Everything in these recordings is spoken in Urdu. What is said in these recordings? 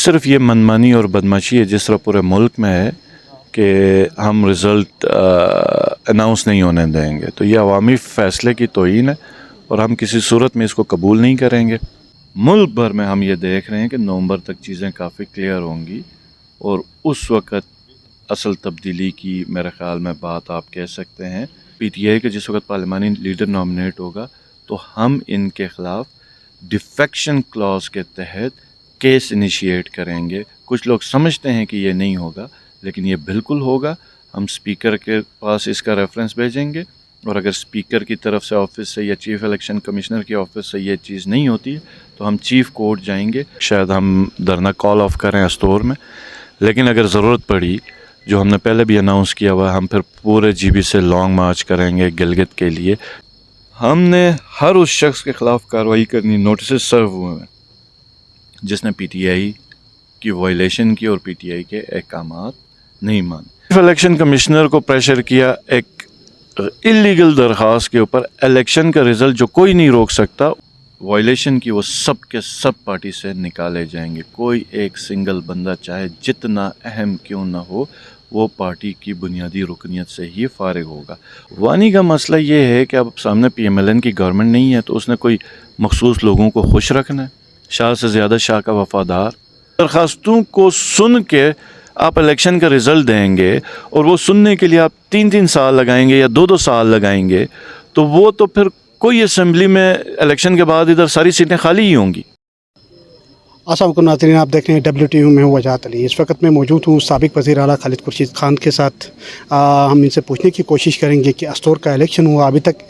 صرف یہ منمانی اور بدماشی ہے جس طرح پورے ملک میں ہے کہ ہم رزلٹ اناؤنس نہیں ہونے دیں گے، تو یہ عوامی فیصلے کی توہین ہے اور ہم کسی صورت میں اس کو قبول نہیں کریں گے۔ ملک بھر میں ہم یہ دیکھ رہے ہیں کہ نومبر تک چیزیں کافی کلیئر ہوں گی اور اس وقت اصل تبدیلی کی میرے خیال میں بات آپ کہہ سکتے ہیں۔ پی ٹی آئی کے جس وقت پارلیمانی لیڈر نامنیٹ ہوگا تو ہم ان کے خلاف ڈیفیکشن کلاز کے تحت کیس انیشیٹ کریں گے۔ کچھ لوگ سمجھتے ہیں کہ یہ نہیں ہوگا، لیکن یہ بالکل ہوگا۔ ہم سپیکر کے پاس اس کا ریفرنس بھیجیں گے اور اگر سپیکر کی طرف سے آفس سے یا چیف الیکشن کمشنر کی آفس سے یہ چیز نہیں ہوتی تو ہم چیف کورٹ جائیں گے۔ شاید ہم دھرنا کال آف کریں استور میں، لیکن اگر ضرورت پڑی جو ہم نے پہلے بھی اناؤنس کیا ہوا ہے، ہم پھر پورے جی بی سے لانگ مارچ کریں گے گلگت کے لیے۔ ہم نے ہر اس شخص کے خلاف کارروائی کرنی، نوٹسز سرو ہوئے ہیں جس نے پی ٹی آئی کی وائلیشن کی اور پی ٹی آئی کے احکامات نہیں مانے۔ چیف الیکشن کمشنر کو پریشر کیا ایک اللیگل درخواست کے اوپر، الیکشن کا رزلٹ جو کوئی نہیں روک سکتا، وائلیشن کی وہ سب کے سب پارٹی سے نکالے جائیں گے۔ کوئی ایک سنگل بندہ چاہے جتنا اہم کیوں نہ ہو، وہ پارٹی کی بنیادی رکنیت سے ہی فارغ ہوگا۔ وانی کا مسئلہ یہ ہے کہ اب سامنے پی ایم ایل این کی گورنمنٹ نہیں ہے تو اس نے کوئی مخصوص لوگوں کو خوش رکھنا ہے، شاہ سے زیادہ شاہ کا وفادار۔ درخواستوں کو سن کے آپ الیکشن کا رزلٹ دیں گے اور وہ سننے کے لیے آپ 3 سال لگائیں گے یا 2 سال لگائیں گے، تو وہ تو پھر کوئی اسمبلی میں الیکشن کے بعد ادھر ساری سیٹیں خالی ہی ہوں گی۔ السلام علیکم ناظرین، آپ دیکھ رہے ہیں WTV میں ہوں وجاہت علی۔ اس وقت میں موجود ہوں سابق وزیر اعلیٰ خالد خورشید خان کے ساتھ۔ ہم ان سے پوچھنے کی کوشش کریں گے کہ استور کا الیکشن ہوا، ابھی تک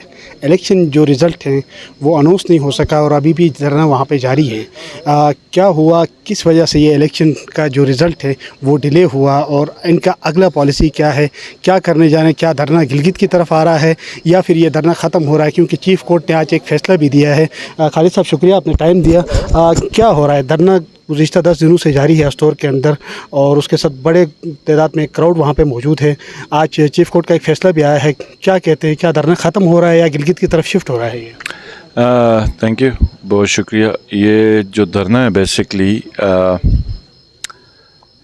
الیکشن جو رزلٹ ہیں وہ اناؤنس نہیں ہو سکا اور ابھی بھی دھرنا وہاں پہ جاری ہے۔ کیا ہوا، کس وجہ سے یہ الیکشن کا جو رزلٹ ہے وہ ڈیلے ہوا اور ان کا اگلا پالیسی کیا ہے، کیا کرنے جا رہے ہیں؟ کیا دھرنا گلگت کی طرف آ رہا ہے یا پھر یہ دھرنا ختم ہو رہا ہے؟ کیونکہ چیف کورٹ نے آج ایک فیصلہ بھی دیا ہے۔ خالد صاحب شکریہ، آپ نے ٹائم دیا۔ کیا ہو رہا ہے؟ دھرنا گزشتہ 10 دنوں سے جاری ہے استور کے اندر اور اس کے ساتھ بڑے تعداد میں کراؤڈ وہاں پہ موجود ہے۔ آج چیف کورٹ کا ایک فیصلہ بھی آیا ہے، کیا کہتے ہیں؟ کیا دھرنا ختم ہو رہا ہے یا گلگت کی طرف شفٹ ہو رہا ہے یہ؟ تھینک یو، بہت شکریہ۔ یہ جو دھرنا ہے بیسکلی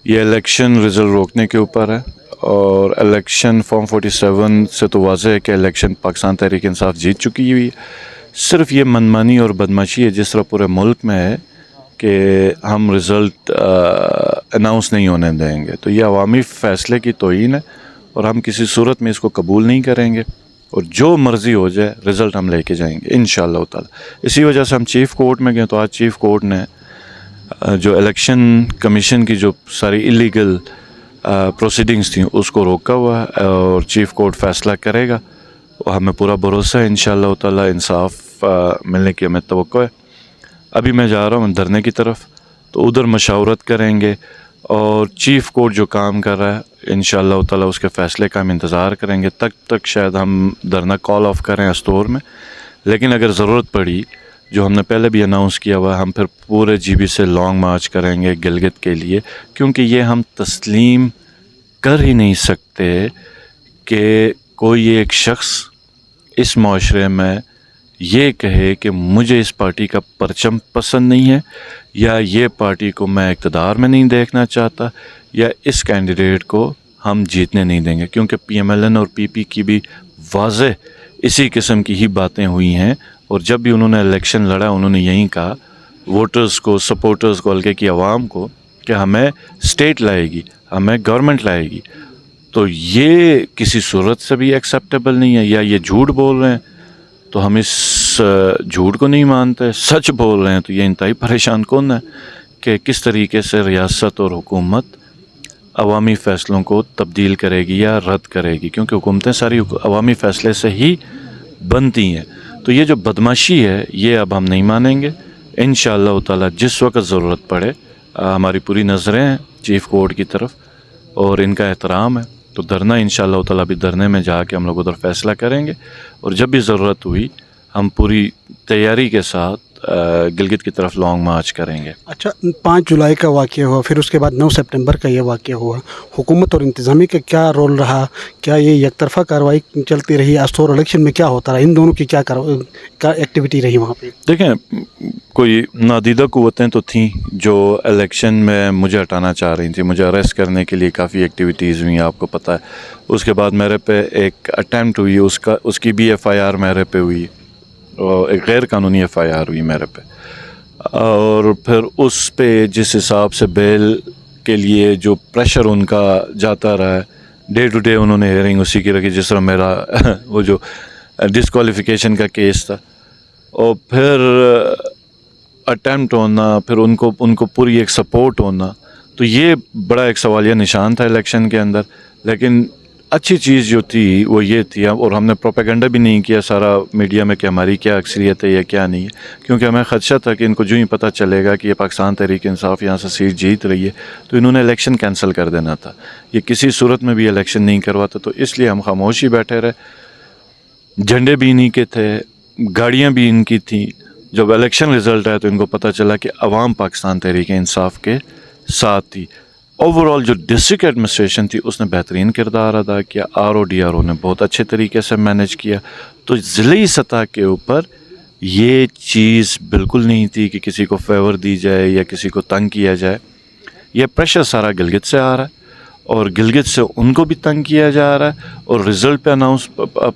یہ الیکشن رزلٹ روکنے کے اوپر ہے اور الیکشن فارم 47 سے تو واضح ہے کہ الیکشن پاکستان تحریک انصاف جیت چکی ہوئی ہے۔ صرف یہ منمانی اور بدماشی ہے جس طرح پورے ملک میں ہے کہ ہم رزلٹ اناؤنس نہیں ہونے دیں گے، تو یہ عوامی فیصلے کی توہین ہے اور ہم کسی صورت میں اس کو قبول نہیں کریں گے اور جو مرضی ہو جائے رزلٹ ہم لے کے جائیں گے انشاءاللہ تعالی۔ اسی وجہ سے ہم چیف کورٹ میں گئے تو آج چیف کورٹ نے جو الیکشن کمیشن کی جو ساری اللیگل پروسیڈنگز تھیں اس کو روکا ہوا ہے اور چیف کورٹ فیصلہ کرے گا۔ ہمیں پورا بھروسہ ہے انشاءاللہ تعالی، انصاف ملنے کی ہمیں توقع ہے۔ ابھی میں جا رہا ہوں دھرنے کی طرف، تو ادھر مشاورت کریں گے اور چیف کورٹ جو کام کر رہا ہے انشاءاللہ تعالی اس کے فیصلے کا ہم انتظار کریں گے۔ تک شاید ہم دھرنا کال آف کریں استور میں، لیکن اگر ضرورت پڑی جو ہم نے پہلے بھی اناؤنس کیا ہوا ہے، ہم پھر پورے جی بی سے لانگ مارچ کریں گے گلگت کے لیے، کیونکہ یہ ہم تسلیم کر ہی نہیں سکتے کہ کوئی ایک شخص اس معاشرے میں یہ کہے کہ مجھے اس پارٹی کا پرچم پسند نہیں ہے یا یہ پارٹی کو میں اقتدار میں نہیں دیکھنا چاہتا یا اس کینڈیڈیٹ کو ہم جیتنے نہیں دیں گے، کیونکہ پی ایم ایل این اور پی پی کی بھی واضح اسی قسم کی ہی باتیں ہوئی ہیں اور جب بھی انہوں نے الیکشن لڑا انہوں نے یہی کہا ووٹرز کو، سپورٹرز کو، ہلکے کی عوام کو کہ ہمیں اسٹیٹ لائے گی، ہمیں گورنمنٹ لائے گی۔ تو یہ کسی صورت سے بھی ایکسیپٹیبل نہیں ہے، یا یہ جھوٹ بول رہے ہیں تو ہم اس جھوٹ کو نہیں مانتے، سچ بول رہے ہیں تو یہ انتہائی پریشان کن ہے کہ کس طریقے سے ریاست اور حکومت عوامی فیصلوں کو تبدیل کرے گی یا رد کرے گی، کیونکہ حکومتیں ساری عوامی فیصلے سے ہی بنتی ہیں۔ تو یہ جو بدماشی ہے یہ اب ہم نہیں مانیں گے انشاءاللہ تعالی۔ جس وقت ضرورت پڑے ہماری پوری نظریں ہیں چیف کورٹ کی طرف اور ان کا احترام ہے، تو دھرنا انشاءاللہ تعالی بھی دھرنے میں جا کے ہم لوگ ادھر فیصلہ کریں گے اور جب بھی ضرورت ہوئی ہم پوری تیاری کے ساتھ گلگت کی طرف لانگ مارچ کریں گے. اچھا 5 جولائی کا واقعہ ہوا، پھر اس کے بعد 9 سپٹمبر کا یہ واقعہ ہوا، حکومت اور انتظامیہ کا کیا رول رہا؟ کیا یہ یک طرفہ کارروائی چلتی رہی؟ استور الیکشن میں کیا ہوتا رہا؟ ان دونوں کی کیا ایکٹیویٹی رہی وہاں پہ؟ دیکھیں کوئی نادیدہ قوتیں تو تھیں جو الیکشن میں مجھے ہٹانا چاہ رہی تھیں، مجھے اریسٹ کرنے کے لیے کافی ایکٹیویٹیز ہوئیں، آپ کو پتہ ہے. اس کے بعد میرے پہ ایک اٹیمپٹ ہوئی، اس کی بھی ایف آئی آر میرے پہ ہوئی، اور ایک غیر قانونی ایف آئی آر ہوئی میرے پہ. اور پھر اس پہ جس حساب سے بیل کے لیے جو پریشر ان کا جاتا رہا ہے، ڈے ٹو ڈے انہوں نے ہیئرنگ اسی کی رکھی جس طرح میرا وہ جو ڈسکوالیفیکیشن کا کیس تھا، اور پھر اٹیمپٹ ہونا، پھر ان کو پوری ایک سپورٹ ہونا. تو یہ بڑا ایک سوالیہ نشان تھا الیکشن کے اندر. لیکن اچھی چیز جو تھی وہ یہ تھی، اور ہم نے پروپیگنڈا بھی نہیں کیا سارا میڈیا میں کہ ہماری کیا اکثریت ہے یا کیا نہیں ہے، کیونکہ ہمیں خدشہ تھا کہ ان کو جو ہی پتہ چلے گا کہ یہ پاکستان تحریک انصاف یہاں سے سیٹ جیت رہی ہے تو انہوں نے الیکشن کینسل کر دینا تھا. یہ کسی صورت میں بھی الیکشن نہیں کرواتا، تو اس لیے ہم خاموش ہی بیٹھے رہے. جھنڈے بھی انہی کے تھے، گاڑیاں بھی ان کی تھیں. جب الیکشن رزلٹ آیا تو ان کو پتہ چلا کہ عوام پاکستان تحریک انصاف کے ساتھ تھی. اوور آل جو ڈسٹرکٹ ایڈمنسٹریشن تھی اس نے بہترین کردار ادا کیا، R O D R O نے بہت اچھے طریقے سے مینیج کیا. تو ضلعی سطح کے اوپر یہ چیز بالکل نہیں تھی کہ کسی کو فیور دی جائے یا کسی کو تنگ کیا جائے. یہ پریشر سارا گلگت سے آ رہا ہے، اور گلگت سے ان کو بھی تنگ کیا جا رہا ہے، اور رزلٹ پہ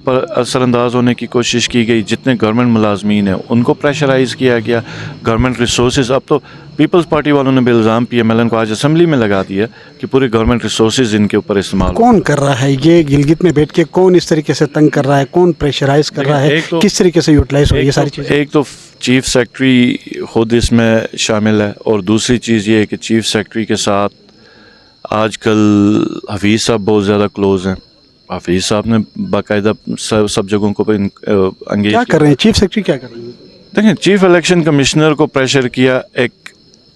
پر اثر انداز ہونے کی کوشش کی گئی. جتنے گورنمنٹ ملازمین ہیں ان کو پریشرائز کیا گیا. گورنمنٹ ریسورسز، اب تو پیپلز پارٹی والوں نے بھی الزام پی ایم ایل این کو آج اسمبلی میں لگا دیا کہ پورے گورنمنٹ ریسورسز ان کے اوپر استعمال. کون کر رہا ہے یہ گلگت میں بیٹھ کے؟ کون اس طریقے سے تنگ کر رہا ہے؟ کون پریشرائز کر رہا ہے؟ کس طریقے سے یوٹیلائز ہو رہی ہے ساری چیزیں؟ ایک تو چیف سیکرٹری خود اس میں شامل ہے، اور دوسری چیز یہ ہے کہ چیف سیکرٹری کے ساتھ آج کل حفیظ صاحب بہت زیادہ کلوز ہیں. حفیظ صاحب نے باقاعدہ سب جگہوں کو انگیج کیا کر رہے ہیں چیف سیکرٹری؟ کیا کر رہے ہیں؟ دیکھیں چیف الیکشن کمشنر کو پریشر کیا ایک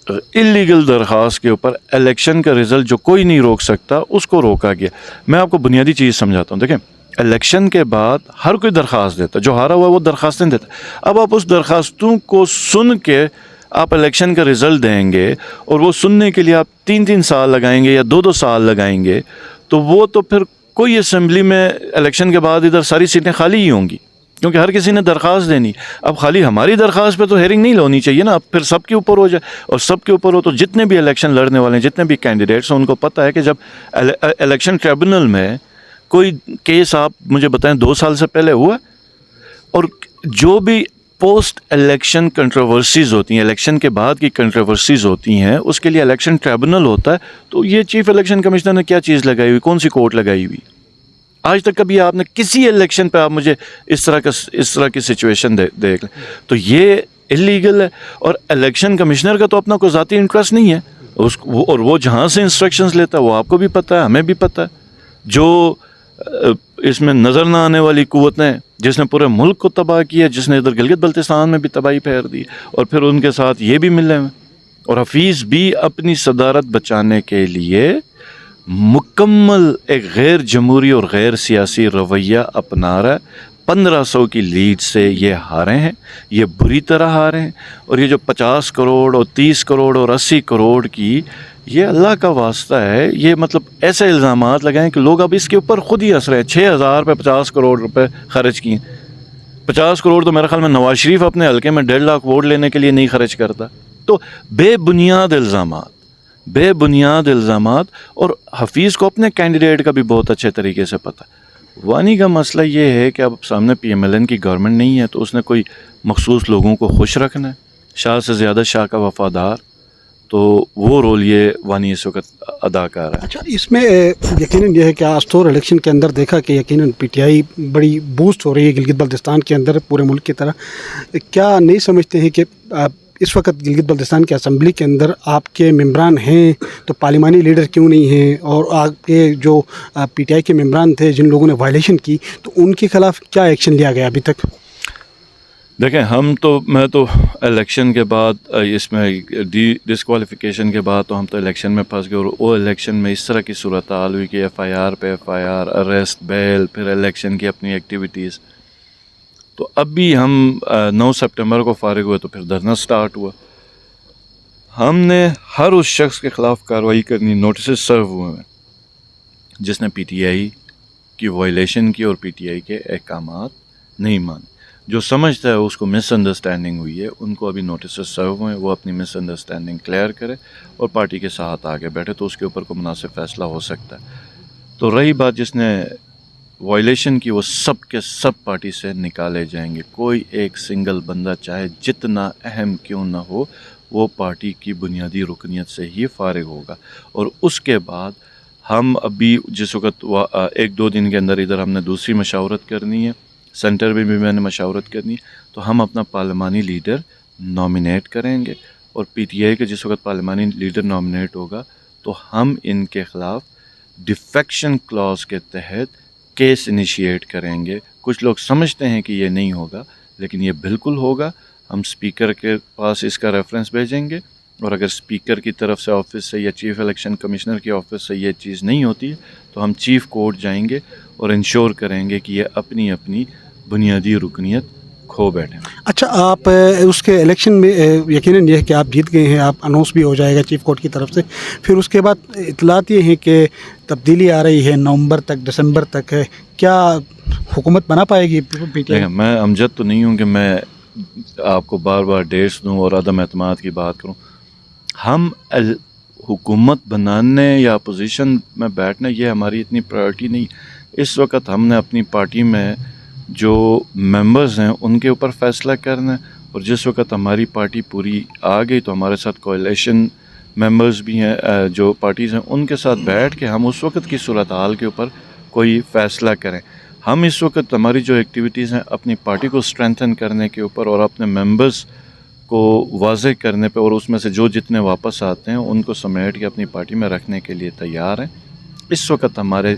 اللیگل درخواست کے اوپر. الیکشن کا رزلٹ جو کوئی نہیں روک سکتا اس کو روکا گیا. میں آپ کو بنیادی چیز سمجھاتا ہوں. دیکھیں الیکشن کے بعد ہر کوئی درخواست دیتا، جو ہارا ہوا وہ درخواستیں دیتا. اب آپ اس درخواستوں کو سن کے آپ الیکشن کا رزلٹ دیں گے، اور وہ سننے کے لیے آپ 3 سال لگائیں گے یا 2 سال لگائیں گے، تو وہ تو پھر کوئی اسمبلی میں الیکشن کے بعد ادھر ساری سیٹیں خالی ہی ہوں گی، کیونکہ ہر کسی نے درخواست دینی. اب خالی ہماری درخواست پہ تو ہیئرنگ نہیں ہونی چاہیے نا، اب پھر سب کے اوپر ہو جائے. اور سب کے اوپر ہو تو جتنے بھی الیکشن لڑنے والے ہیں، جتنے بھی کینڈیڈیٹس ہیں، ان کو پتہ ہے کہ جب الیکشن ٹریبونل میں کوئی کیس آپ مجھے بتائیں 2 سال سے پہلے ہوا، اور جو بھی پوسٹ الیکشن کنٹروورسیز ہوتی ہیں، الیکشن کے بعد کی کنٹروورسیز ہوتی ہیں، اس کے لیے الیکشن ٹریبونل ہوتا ہے. تو یہ چیف الیکشن کمشنر نے کیا چیز لگائی ہوئی؟ کون سی کورٹ لگائی ہوئی؟ آج تک کبھی آپ نے کسی الیکشن پہ آپ مجھے اس طرح کی سچویشن دیکھ لیں. تو یہ اللیگل ہے. اور الیکشن کمشنر کا تو اپنا کوئی ذاتی انٹرسٹ نہیں ہے، اور وہ جہاں سے انسٹرکشنز لیتا ہے وہ آپ کو بھی پتہ ہے، ہمیں بھی پتہ ہے. جو اس میں نظر نہ آنے والی قوتیں، جس نے پورے ملک کو تباہ کیا، جس نے ادھر گلگت بلتستان میں بھی تباہی پھیر دی، اور پھر ان کے ساتھ یہ بھی ملے ہوئے. اور حفیظ بھی اپنی صدارت بچانے کے لیے مکمل ایک غیر جمہوری اور غیر سیاسی رویہ اپنا رہا ہے. 1500 کی لیڈ سے یہ ہارے ہیں، یہ بری طرح ہارے ہیں. اور یہ جو 50 کروڑ اور 30 کروڑ اور 80 کروڑ کی، یہ اللہ کا واسطہ ہے. یہ مطلب ایسے الزامات لگائیں کہ لوگ اب اس کے اوپر خود ہی ہنس رہے ہیں. 6000 پہ 50 کروڑ روپے خرچ کیے. 50 کروڑ تو میرے خیال میں نواز شریف اپنے حلقے میں 1.5 لاکھ ووٹ لینے کے لیے نہیں خرچ کرتا. تو بے بنیاد الزامات. اور حفیظ کو اپنے کینڈیڈیٹ کا بھی بہت اچھے طریقے سے پتہ. وانی کا مسئلہ یہ ہے کہ اب سامنے پی ایم ایل این کی گورنمنٹ نہیں ہے، تو اس نے کوئی مخصوص لوگوں کو خوش رکھنا ہے، شاہ سے زیادہ شاہ کا وفادار. تو وہ رول یہ وانی اس وقت ادا کر رہا ہے. اچھا، اس میں یقیناً یہ ہے کہ استور الیکشن کے اندر دیکھا کہ یقیناً پی ٹی آئی بڑی بوسٹ ہو رہی ہے گلگت بلتستان کے اندر پورے ملک کی طرح. کیا نہیں سمجھتے ہیں کہ اس وقت گلگت بلتستان کے اسمبلی کے اندر آپ کے ممبران ہیں تو پارلیمانی لیڈر کیوں نہیں ہیں؟ اور آپ کے جو پی ٹی آئی کے ممبران تھے جن لوگوں نے وائلیشن کی، تو ان کے خلاف کیا ایکشن لیا گیا ابھی تک؟ دیکھیں میں تو الیکشن کے بعد اس میں ڈسکوالیفیکیشن کے بعد تو ہم تو الیکشن میں پھنس گئے. اور وہ الیکشن میں اس طرح کی صورتحال ہوئی کہ ایف آئی آر پہ ایف آئی آر، اریسٹ، بیل، پھر الیکشن کی اپنی ایکٹیویٹیز. تو اب بھی ہم 9 سپٹمبر کو فارغ ہوئے تو پھر دھرنا سٹارٹ ہوا. ہم نے ہر اس شخص کے خلاف کارروائی کرنی، نوٹسز سرو ہوئے ہیں جس نے پی ٹی آئی کی وائلیشن کی اور پی ٹی آئی کے احکامات نہیں مانے. جو سمجھتا ہے اس کو مس انڈرسٹینڈنگ ہوئی ہے، ان کو ابھی نوٹسز سرو ہوئے ہیں، وہ اپنی مس انڈرسٹینڈنگ کلیئر کرے اور پارٹی کے ساتھ آگے بیٹھے تو اس کے اوپر کوئی مناسب فیصلہ ہو سکتا ہے. تو رہی بات جس نے وائلیشن کی، وہ سب کے سب پارٹی سے نکالے جائیں گے. کوئی ایک سنگل بندہ چاہے جتنا اہم کیوں نہ ہو، وہ پارٹی کی بنیادی رکنیت سے ہی فارغ ہوگا. اور اس کے بعد ہم ابھی جس وقت 1-2 دن کے اندر ادھر ہم نے دوسری مشاورت کرنی ہے، سینٹر میں بھی میں نے مشاورت کرنی ہے، تو ہم اپنا پارلیمانی لیڈر نامینیٹ کریں گے. اور پی ٹی آئی کے جس وقت پارلیمانی لیڈر نامینیٹ ہوگا تو ہم ان کے خلاف ڈیفیکشن کلاز کے تحت کیس انیشیٹ کریں گے. کچھ لوگ سمجھتے ہیں کہ یہ نہیں ہوگا، لیکن یہ بالکل ہوگا. ہم سپیکر کے پاس اس کا ریفرنس بھیجیں گے، اور اگر سپیکر کی طرف سے آفس سے یا چیف الیکشن کمشنر کی آفس سے یہ چیز نہیں ہوتی ہے تو ہم چیف کورٹ جائیں گے اور انشور کریں گے کہ یہ اپنی اپنی بنیادی رکنیت کھو بیٹھیں. اچھا، آپ اس کے الیکشن میں یقیناً یہ ہے کہ آپ جیت گئے ہیں، آپ اناؤنس بھی ہو جائے گا چیف کورٹ کی طرف سے. پھر اس کے بعد اطلاعات یہ ہیں کہ تبدیلی آ رہی ہے نومبر تک، دسمبر تک ہے. کیا حکومت بنا پائے گی پی ٹی آئی؟ دیکھیں، میں امجد تو نہیں ہوں کہ میں آپ کو بار بار ڈیٹس دوں اور عدم اعتماد کی بات کروں. ہم حکومت بنانے یا اپوزیشن میں بیٹھنا یہ ہماری اتنی پرائورٹی نہیں. اس وقت ہم نے اپنی پارٹی میں جو ممبرز ہیں ان کے اوپر فیصلہ کرنا ہے، اور جس وقت ہماری پارٹی پوری آ گئی تو ہمارے ساتھ کولیشن ممبرز بھی ہیں، جو پارٹیز ہیں، ان کے ساتھ بیٹھ کے ہم اس وقت کی صورتحال کے اوپر کوئی فیصلہ کریں. ہم اس وقت ہماری جو ایکٹیویٹیز ہیں اپنی پارٹی کو اسٹرینتھن کرنے کے اوپر اور اپنے ممبرز کو واضح کرنے پہ، اور اس میں سے جو جتنے واپس آتے ہیں ان کو سمیٹ کے اپنی پارٹی میں رکھنے کے لیے تیار ہیں. اس وقت ہمارے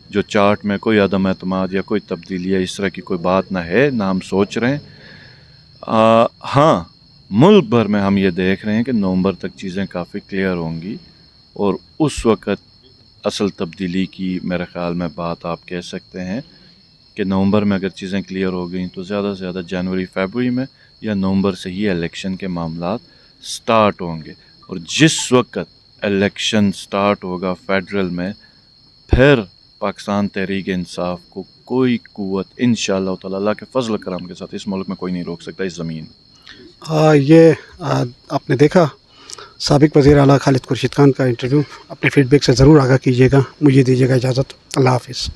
جو چارٹ میں کوئی عدم اعتماد یا کوئی تبدیلی ہے اس طرح کی کوئی بات نہ ہے، نہ ہم سوچ رہے ہیں. ہاں، ملک بھر میں ہم یہ دیکھ رہے ہیں کہ نومبر تک چیزیں کافی کلیئر ہوں گی، اور اس وقت اصل تبدیلی کی میرے خیال میں بات آپ کہہ سکتے ہیں کہ نومبر میں اگر چیزیں کلیئر ہو گئیں تو زیادہ سے زیادہ جنوری فیبروری میں یا نومبر سے ہی الیکشن کے معاملات سٹارٹ ہوں گے. اور جس وقت الیکشن سٹارٹ ہوگا فیڈرل میں، پھر پاکستان تحریک انصاف کو کوئی قوت انشاءاللہ تعالی اللہ کے فضل و کرم کے ساتھ اس ملک میں کوئی نہیں روک سکتا، اس زمین. یہ آپ نے دیکھا سابق وزیر اعلیٰ خالد خورشید خان کا انٹرویو. اپنے فیڈ بیک سے ضرور آگاہ کیجیے گا. مجھے دیجیے گا اجازت. اللہ حافظ.